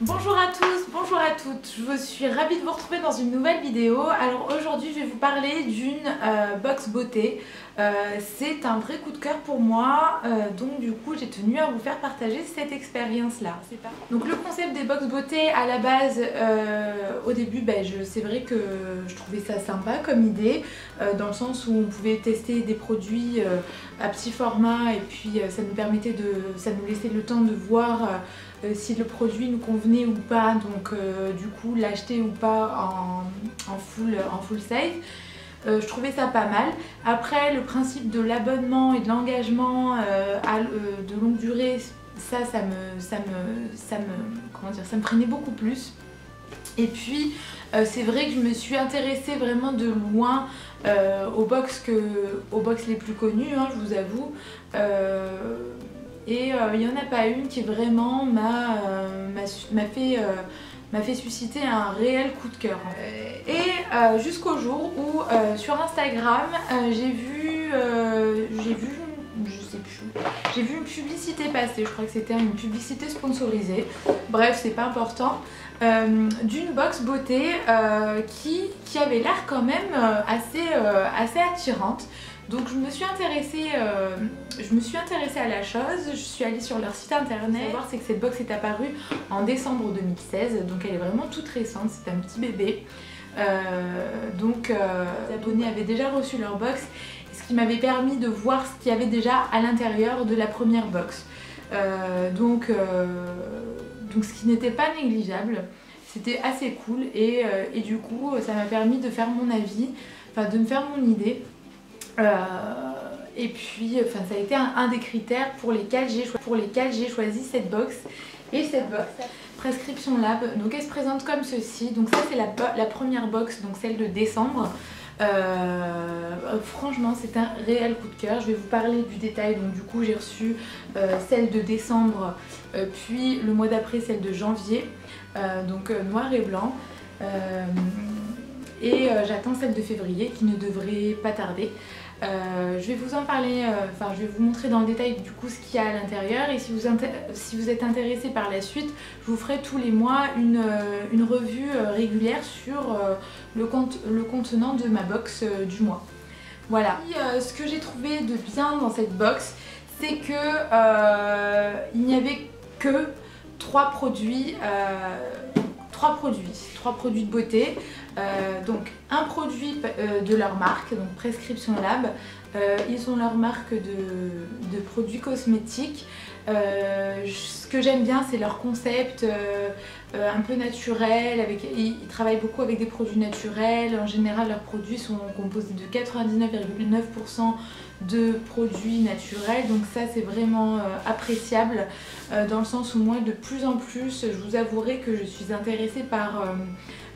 Bonjour à tous, bonjour à toutes, je suis ravie de vous retrouver dans une nouvelle vidéo. Alors aujourd'hui je vais vous parler d'une box beauté. C'est un vrai coup de cœur pour moi, donc du coup j'ai tenu à vous faire partager cette expérience là. Donc le concept des box beauté à la base, au début c'est vrai que je trouvais ça sympa comme idée, dans le sens où on pouvait tester des produits à petit format et puis ça nous laissait le temps de voir si le produit nous convenait ou pas, donc du coup l'acheter ou pas en full size. Je trouvais ça pas mal. Après le principe de l'abonnement et de l'engagement de longue durée, ça me prenait beaucoup plus. Et puis c'est vrai que je me suis intéressée vraiment de loin aux box les plus connues, hein, je vous avoue. Et il n'y en a pas une qui vraiment m'a fait susciter un réel coup de cœur. Jusqu'au jour où sur Instagram j'ai vu une publicité passer, je crois que c'était une publicité sponsorisée, bref c'est pas important, d'une box beauté qui avait l'air quand même assez attirante. Donc je me suis intéressée à la chose, je suis allée sur leur site internet. Ce qu'il faut voir, c'est que cette box est apparue en décembre 2016, donc elle est vraiment toute récente, c'est un petit bébé. Les abonnés avaient déjà reçu leur box, ce qui m'avait permis de voir ce qu'il y avait déjà à l'intérieur de la première box. Donc ce qui n'était pas négligeable, c'était assez cool et du coup ça m'a permis de faire mon avis, enfin de me faire mon idée. Et puis ça a été un des critères pour lesquels j'ai choisi cette box. Et cette box, Prescription Lab, donc elle se présente comme ceci. Donc ça c'est la première box, donc celle de décembre. Franchement c'est un réel coup de cœur. Je vais vous parler du détail. Donc du coup j'ai reçu celle de décembre, puis le mois d'après celle de janvier, donc noir et blanc. J'attends celle de février qui ne devrait pas tarder. Je vais vous en parler, je vais vous montrer dans le détail du coup ce qu'il y a à l'intérieur, et si vous êtes intéressé par la suite, je vous ferai tous les mois une revue régulière sur le contenant de ma box du mois. Voilà. Et, ce que j'ai trouvé de bien dans cette box, c'est que il n'y avait que trois produits de beauté. Donc un produit de leur marque, donc Prescription Lab. Ils ont leur marque de produits cosmétiques. Ce que j'aime bien, c'est leur concept un peu naturel. Ils travaillent beaucoup avec des produits naturels. En général, leurs produits sont composés de 99,9% de produits naturels, donc ça c'est vraiment appréciable, dans le sens où moi de plus en plus je vous avouerai que je suis intéressée par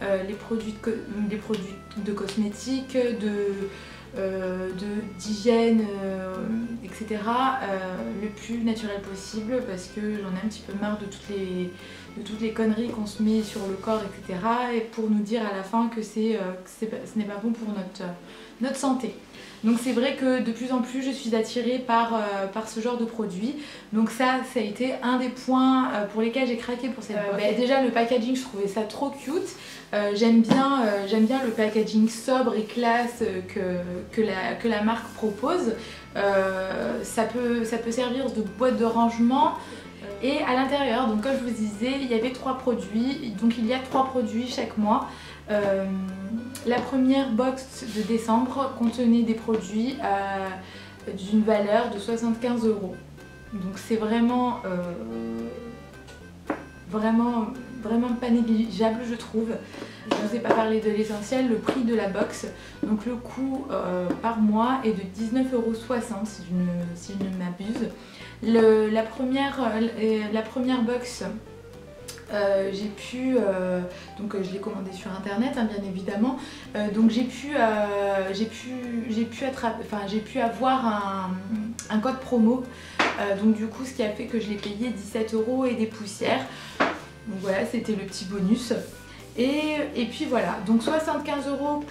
les produits de cosmétiques, d'hygiène, etc. Le plus naturel possible, parce que j'en ai un petit peu marre de toutes les conneries qu'on se met sur le corps, etc. Et pour nous dire à la fin que ce n'est pas bon pour notre santé. Donc c'est vrai que de plus en plus je suis attirée par ce genre de produit. Donc ça a été un des points pour lesquels j'ai craqué pour cette box. Déjà le packaging, je trouvais ça trop cute. J'aime bien le packaging sobre et classe que la marque propose. Ça peut servir de boîte de rangement. Et à l'intérieur, donc comme je vous disais, il y avait 3 produits. Donc il y a 3 produits chaque mois. La première box de décembre contenait des produits d'une valeur de 75 €. Donc c'est vraiment pas négligeable, je trouve. Je ne vous ai pas parlé de l'essentiel, le prix de la box. Donc le coût par mois est de 19,60 € si je ne m'abuse. La première box, donc je l'ai commandé sur internet, hein, bien évidemment. Donc j'ai pu avoir un code promo. Donc du coup ce qui a fait que je l'ai payé 17 € et des poussières. Donc voilà, c'était le petit bonus. Et puis voilà, donc 75 €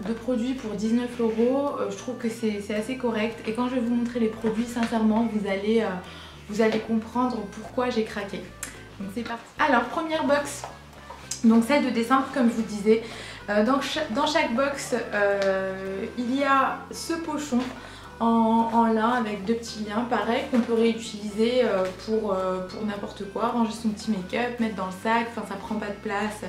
de produits pour 19 €, je trouve que c'est assez correct. Et quand je vais vous montrer les produits, sincèrement, vous allez comprendre pourquoi j'ai craqué. Donc c'est parti. Alors, première box, donc celle de décembre, comme je vous disais. Dans chaque box, il y a ce pochon en lin avec 2 petits liens, pareil, qu'on peut réutiliser pour n'importe quoi, ranger son petit make-up, mettre dans le sac, enfin ça prend pas de place,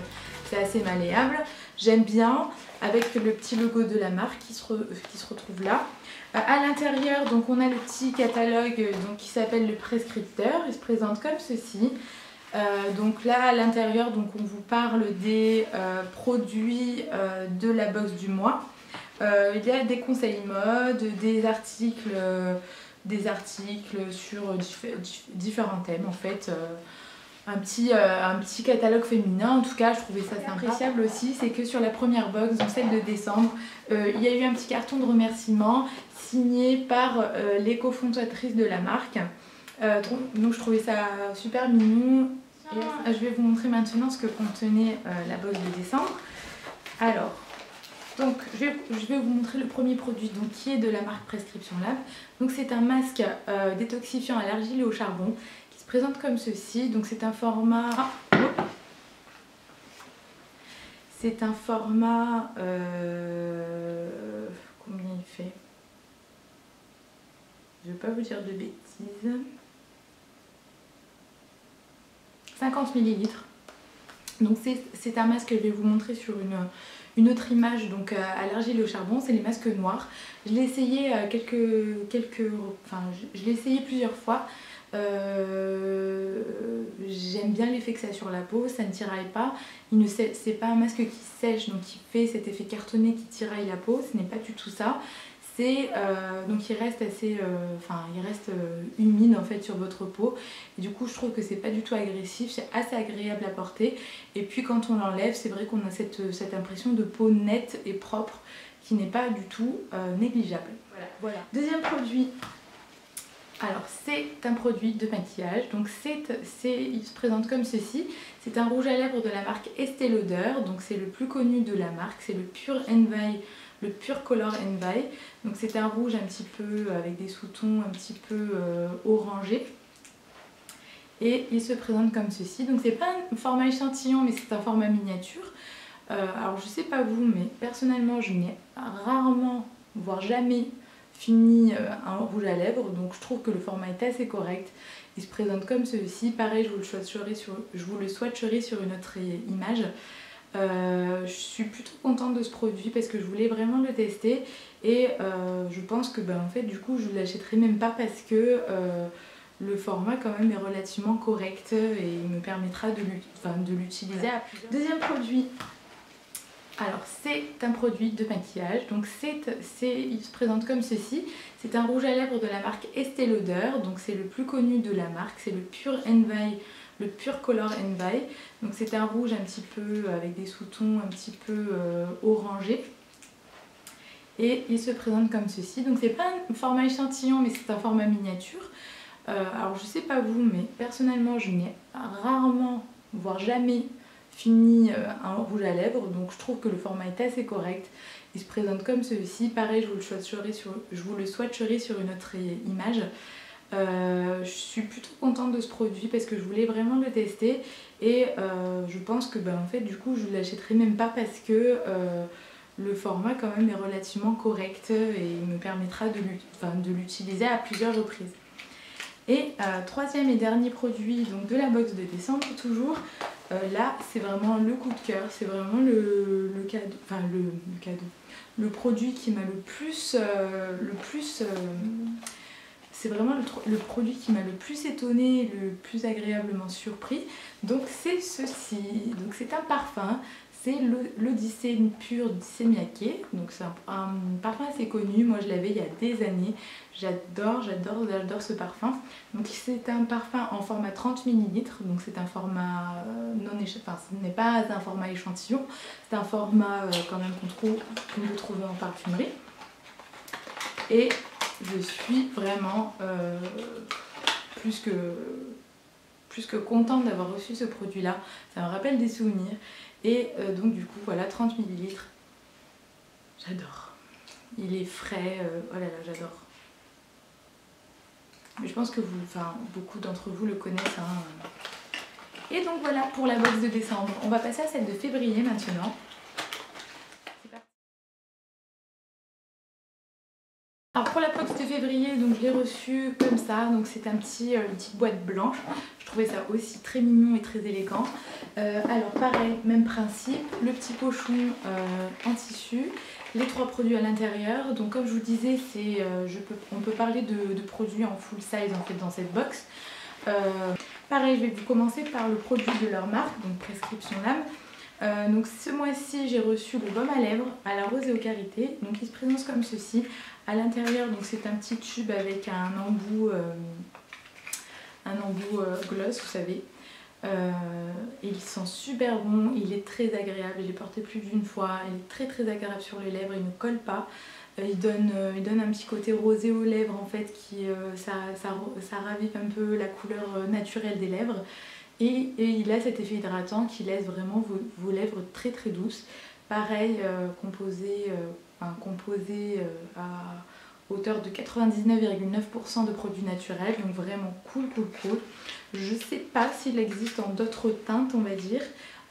c'est assez malléable. J'aime bien, avec le petit logo de la marque qui se retrouve là. À l'intérieur, donc on a le petit catalogue donc, qui s'appelle le prescripteur, il se présente comme ceci. Donc là à l'intérieur, donc on vous parle des produits de la box du mois. Il y a des conseils mode, des articles sur différents thèmes en fait. Un petit catalogue féminin, en tout cas je trouvais ça assez appréciable aussi, c'est que sur la première box, donc celle de décembre, il y a eu un petit carton de remerciement signé par les cofondatrices de la marque. Donc je trouvais ça super mignon. Et je vais vous montrer maintenant ce que contenait la box de décembre. Alors, donc je vais vous montrer le premier produit donc, qui est de la marque Prescription Lab. Donc c'est un masque détoxifiant à l'argile et au charbon qui se présente comme ceci. Donc c'est un format... C'est un format... combien il fait? Je ne vais pas vous dire de bêtises. 50 ml. Donc c'est un masque que je vais vous montrer sur une autre image, donc à l'argile et au charbon, c'est les masques noirs. Je l'ai essayé je l'ai essayé plusieurs fois. J'aime bien l'effet que ça a sur la peau, ça ne tiraille pas. C'est pas un masque qui sèche, donc qui fait cet effet cartonné qui tiraille la peau, ce n'est pas du tout ça. Donc il reste assez humide en fait sur votre peau et du coup je trouve que c'est pas du tout agressif, c'est assez agréable à porter et puis quand on l'enlève c'est vrai qu'on a cette impression de peau nette et propre qui n'est pas du tout négligeable. Voilà. Deuxième produit, alors c'est un produit de maquillage, donc il se présente comme ceci. C'est un rouge à lèvres de la marque Estée Lauder, donc c'est le plus connu de la marque, c'est le Pure Envy. Le Pure Color Envy, donc c'est un rouge un petit peu avec des sous-tons un petit peu orangés et il se présente comme ceci. Donc c'est pas un format échantillon mais c'est un format miniature. Alors je sais pas vous mais personnellement je n'ai rarement voire jamais fini un rouge à lèvres, donc je trouve que le format est assez correct. Il se présente comme ceci, pareil je vous le swatcherai sur une autre image. Je suis plutôt contente de ce produit parce que je voulais vraiment le tester et je pense que en fait du coup je ne l'achèterai même pas parce que le format quand même est relativement correct et il me permettra de l'utiliser à plusieurs. Deuxième produit, alors c'est un produit de maquillage, donc il se présente comme ceci. C'est un rouge à lèvres de la marque Estée Lauder, donc c'est le plus connu de la marque, c'est le Pure Envy. Le Pure Color Envy, donc c'est un rouge un petit peu avec des sous-tons un petit peu orangés et il se présente comme ceci. Donc c'est pas un format échantillon mais c'est un format miniature. Alors je sais pas vous mais personnellement je n'ai rarement voire jamais fini un rouge à lèvres, donc je trouve que le format est assez correct. Il se présente comme ceci, pareil je vous le swatcherai sur une autre image. Je suis plutôt contente de ce produit parce que je voulais vraiment le tester et je pense que en fait du coup je ne l'achèterai même pas parce que le format quand même est relativement correct et il me permettra de l'utiliser à plusieurs reprises. Et troisième et dernier produit donc de la box de décembre toujours, là c'est vraiment le coup de cœur, c'est vraiment le produit qui m'a c'est vraiment le produit qui m'a le plus étonnée et le plus agréablement surpris. Donc c'est ceci, donc c'est un parfum, c'est l'Odyssée Pure Semiake. Donc c'est un parfum assez connu, moi je l'avais il y a des années, j'adore ce parfum. Donc c'est un parfum en format 30 ml, donc c'est un format ce n'est pas un format échantillon, c'est un format quand même qu'on peut trouver en parfumerie. Et je suis vraiment plus plus que contente d'avoir reçu ce produit là, ça me rappelle des souvenirs. Et donc du coup voilà, 30 ml, j'adore. Il est frais, oh là là, j'adore. Mais je pense que beaucoup d'entre vous le connaissent. Hein. Et donc voilà pour la box de décembre. On va passer à celle de février maintenant. Alors pour la box de février, donc je l'ai reçue comme ça, donc c'est une petite boîte blanche. Je trouvais ça aussi très mignon et très élégant. Alors pareil, même principe, le petit pochon en tissu, les 3 produits à l'intérieur. Donc comme je vous disais, on peut parler de produits en full size en fait dans cette box. Pareil, je vais vous commencer par le produit de leur marque, donc Prescription Lame. Donc ce mois-ci j'ai reçu le baume à lèvres à la rose et aux karités, donc il se présente comme ceci. À l'intérieur donc c'est un petit tube avec un embout gloss, vous savez. Et il sent super bon, il est très agréable, je l'ai porté plus d'une fois, il est très très agréable sur les lèvres, il ne colle pas. Il donne un petit côté rosé aux lèvres en fait, ça ravive un peu la couleur naturelle des lèvres. Et il a cet effet hydratant qui laisse vraiment vos lèvres très très douces. Pareil, composé à hauteur de 99,9% de produits naturels, donc vraiment cool. Je sais pas s'il existe en d'autres teintes, on va dire.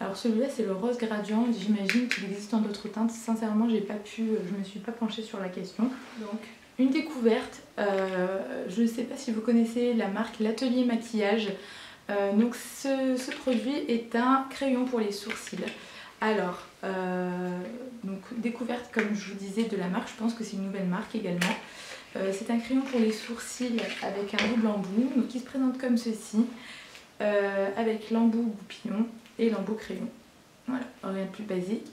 Alors celui-là c'est le rose gradient, j'imagine qu'il existe en d'autres teintes. Sincèrement je me suis pas penchée sur la question. Donc une découverte, je ne sais pas si vous connaissez la marque L'Atelier Maquillage. Donc ce produit est un crayon pour les sourcils. Alors, donc découverte comme je vous disais de la marque, je pense que c'est une nouvelle marque également. C'est un crayon pour les sourcils avec un double embout, donc qui se présente comme ceci, avec l'embout goupillon et l'embout crayon. Voilà, rien de plus basique.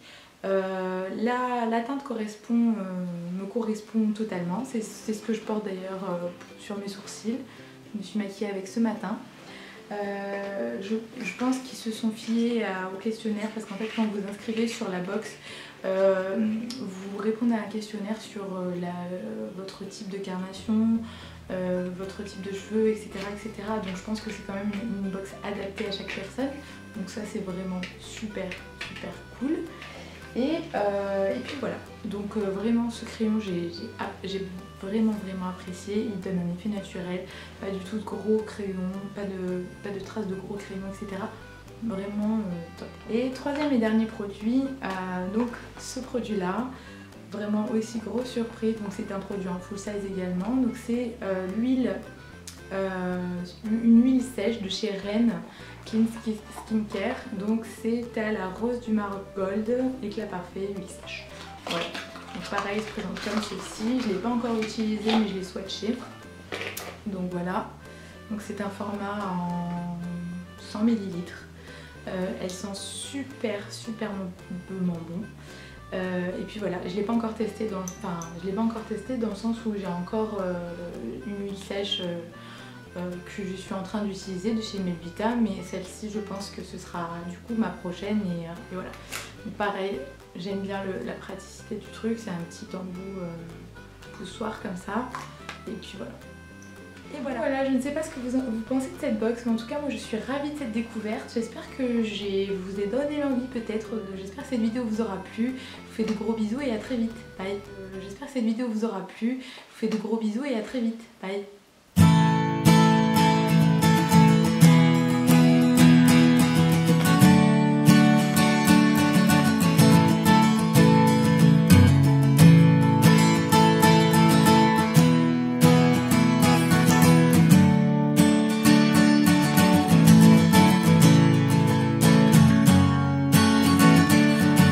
La teinte me correspond totalement, c'est ce que je porte d'ailleurs sur mes sourcils. Je me suis maquillée avec ce matin. Je pense qu'ils se sont fiés au questionnaire parce qu'en fait quand vous inscrivez sur la box, vous répondez à un questionnaire sur votre type de carnation, votre type de cheveux, etc., etc. Donc je pense que c'est quand même une box adaptée à chaque personne. Donc ça c'est vraiment super cool. Et puis voilà, donc vraiment ce crayon j'ai vraiment apprécié. Il donne un effet naturel, pas du tout de gros crayon, pas de traces de gros crayons, etc. Vraiment top. Et troisième et dernier produit, donc ce produit là, vraiment aussi grosse surprise, donc c'est un produit en full size également. Donc c'est une huile sèche de chez Ren Clean Skincare, donc c'est à la rose du Maroc Gold, éclat parfait, huile sèche. Voilà, donc pareil, il se présente comme ceci. Je ne l'ai pas encore utilisé mais je l'ai swatché. Donc voilà, donc c'est un format en 100 ml. Elle sent super bon. Et puis voilà, je ne l'ai pas encore testé dans le sens où j'ai encore une huile sèche que je suis en train d'utiliser de chez Melvita, mais celle-ci je pense que ce sera du coup ma prochaine et voilà. Donc pareil, j'aime bien la praticité du truc, c'est un petit embout poussoir comme ça, et puis voilà. Et voilà, je ne sais pas ce que vous pensez de cette box, mais en tout cas moi je suis ravie de cette découverte. J'espère que je vous ai donné l'envie peut-être, j'espère que cette vidéo vous aura plu. Je vous fais de gros bisous et à très vite, bye. J'espère que cette vidéo vous aura plu, je vous fais de gros bisous et à très vite, bye.